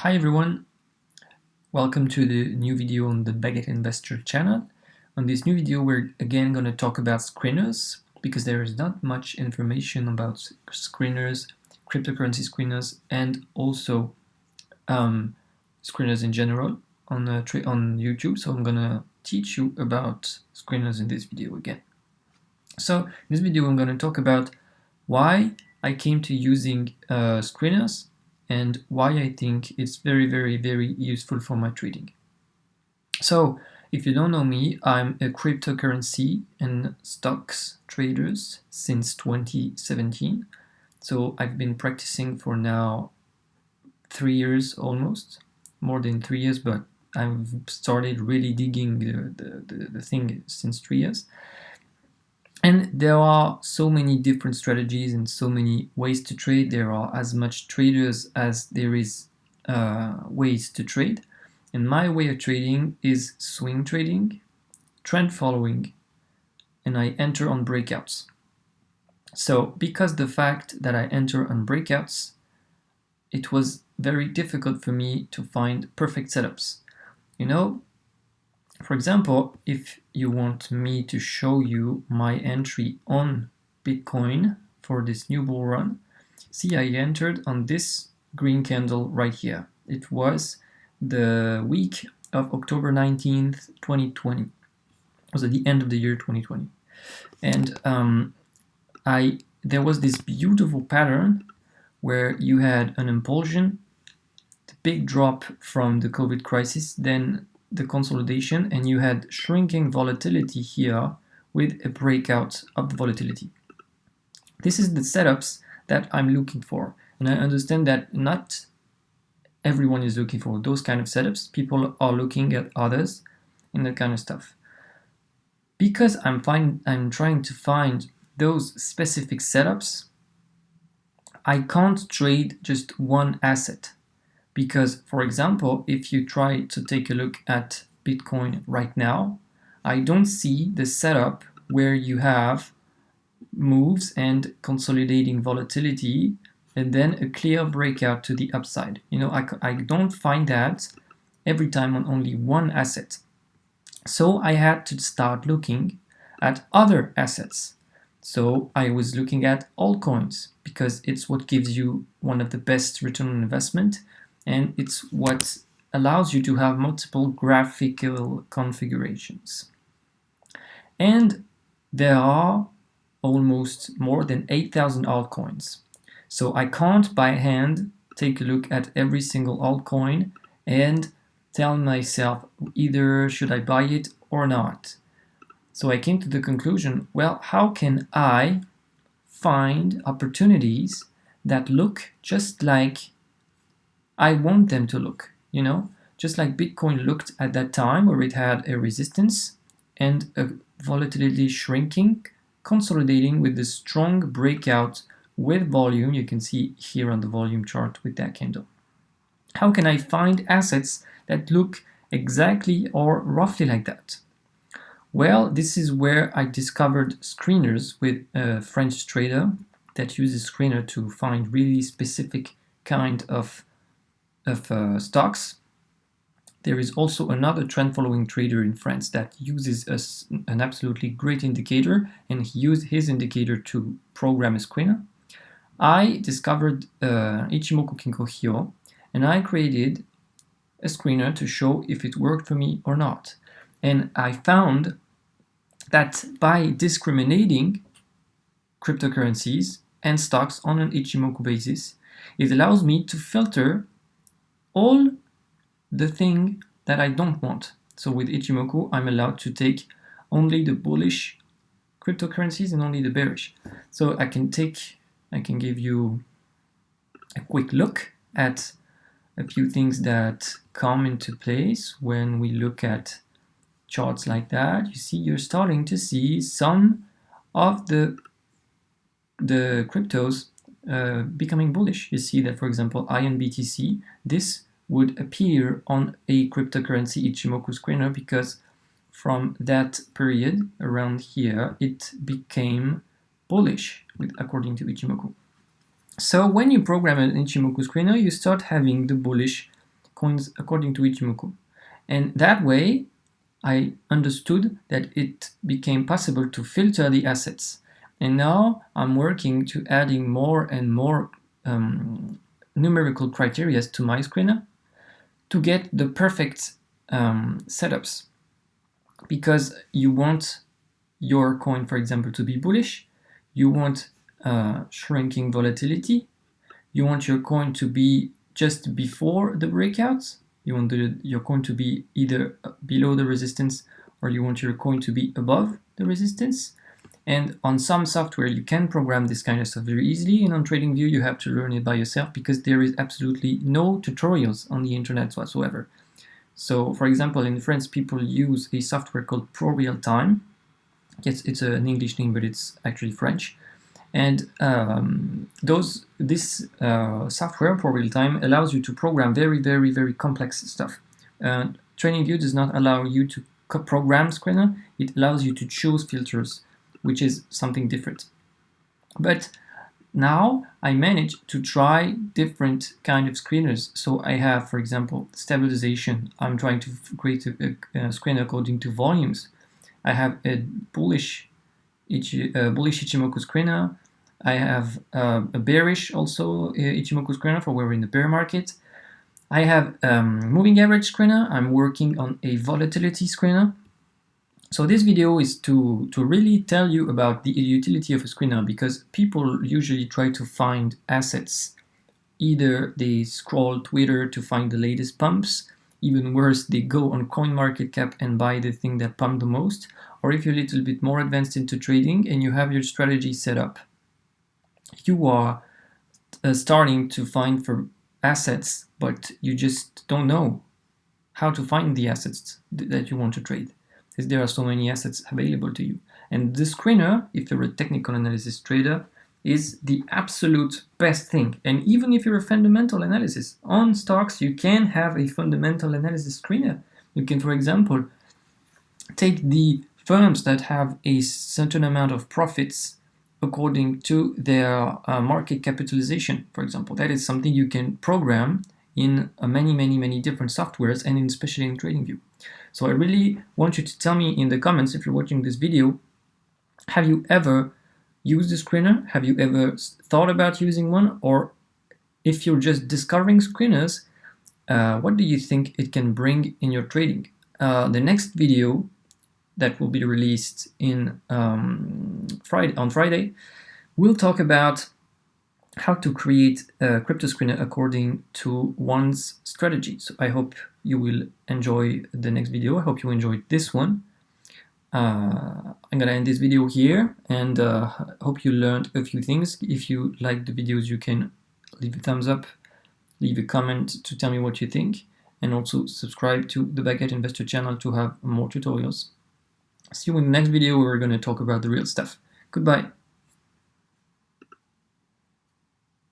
Hi everyone, welcome to the new video on the Baguette Investor channel. On this new video we're again going to talk about screeners because there is not much information about screeners, cryptocurrency screeners, and also screeners in general on YouTube. So I'm going to teach you about screeners in this video again. So in this video I'm going to talk about why I came to using screeners and why I think it's very useful for my trading. So if you don't know me, I'm a cryptocurrency and stocks trader since 2017. So I've been practicing for now 3 years almost, more than 3 years, but I've started really digging the thing since 3 years. And there are so many different strategies and so many ways to trade. There are as much traders as there is ways to trade. And my way of trading is swing trading, trend following, and I enter on breakouts. So because the fact that I enter on breakouts, it was very difficult for me to find perfect setups. You know, for example, if you want me to show you my entry on Bitcoin for this new bull run, see, I entered on this green candle right here. It was the week of October 19th, 2020. It was at the end of the year 2020. And there was this beautiful pattern where you had an impulsion, the big drop from the COVID crisis, then the consolidation, and you had shrinking volatility here with a breakout of the volatility. This is the setups that I'm looking for, and I understand that not everyone is looking for those kind of setups. People are looking at others and that kind of stuff. Because I'm trying to find those specific setups, I can't trade just one asset. Because, for example, if you try to take a look at Bitcoin right now, I don't see the setup where you have moves and consolidating volatility and then a clear breakout to the upside. You know, I don't find that every time on only one asset. So I had to start looking at other assets. So I was looking at altcoins because it's what gives you one of the best return on investment. And it's what allows you to have multiple graphical configurations. And there are almost more than 8,000 altcoins. So I can't by hand take a look at every single altcoin and tell myself either should I buy it or not. So I came to the conclusion, well, how can I find opportunities that look just like I want them to look, you know, just like Bitcoin looked at that time where it had a resistance and a volatility shrinking, consolidating with the strong breakout with volume. You can see here on the volume chart with that candle. How can I find assets that look exactly or roughly like that? Well, this is where I discovered screeners with a French trader that uses screener to find really specific kind of stocks. There is also another trend following trader in France that uses an absolutely great indicator, and he used his indicator to program a screener. I discovered Ichimoku Kinko Hyo, and I created a screener to show if it worked for me or not. And I found that by discriminating cryptocurrencies and stocks on an Ichimoku basis, it allows me to filter all the thing that I don't want. So with Ichimoku, I'm allowed to take only the bullish cryptocurrencies and only the bearish. So I can give you a quick look at a few things that come into place when we look at charts like that. You see, you're starting to see some of the cryptos becoming bullish. You see that, for example, INBTC, this would appear on a cryptocurrency Ichimoku screener because from that period around here, it became bullish according to Ichimoku. So when you program an Ichimoku screener, you start having the bullish coins according to Ichimoku. And that way, I understood that it became possible to filter the assets. And now I'm working to adding more and more numerical criteria to my screener to get the perfect setups. Because you want your coin, for example, to be bullish, you want shrinking volatility, you want your coin to be just before the breakouts, you want your coin to be either below the resistance or you want your coin to be above the resistance. And on some software you can program this kind of stuff very easily, and on TradingView you have to learn it by yourself because there is absolutely no tutorials on the internet whatsoever. So for example, in France people use a software called ProRealTime. Yes, it's an English name, but it's actually French. And this software, ProRealTime, allows you to program very, very, very complex stuff. TradingView does not allow you to program screener. It allows you to choose filters, which is something different. But now I managed to try different kind of screeners. So I have, for example, stabilization. I'm trying to create a screener according to volumes. I have a bullish Ichimoku screener. I have a bearish also Ichimoku screener for where we're in the bear market. I have moving average screener. I'm working on a volatility screener. So this video is to really tell you about the utility of a screener, because people usually try to find assets. Either they scroll Twitter to find the latest pumps, even worse, they go on CoinMarketCap and buy the thing that pumped the most, or if you're a little bit more advanced into trading and you have your strategy set up, you are starting to find for assets, but you just don't know how to find the assets that you want to trade, because there are so many assets available to you. And the screener, if you're a technical analysis trader, is the absolute best thing. And even if you're a fundamental analysis on stocks, you can have a fundamental analysis screener. You can, for example, take the firms that have a certain amount of profits according to their market capitalization, for example. That is something you can program in many different softwares, and especially in TradingView. So I really want you to tell me in the comments, if you're watching this video, have you ever used a screener? Have you ever thought about using one? Or if you're just discovering screeners, what do you think it can bring in your trading? The next video that will be released in on Friday, we'll talk about how to create a crypto screener according to one's strategy. So I hope you will enjoy the next video. I hope you enjoyed this one. I'm gonna end this video here, and hope you learned a few things. If you like the videos, you can leave a thumbs up, leave a comment to tell me what you think, and also subscribe to the Baguette Investor channel to have more tutorials. See you in the next video where we're going to talk about the real stuff. Goodbye.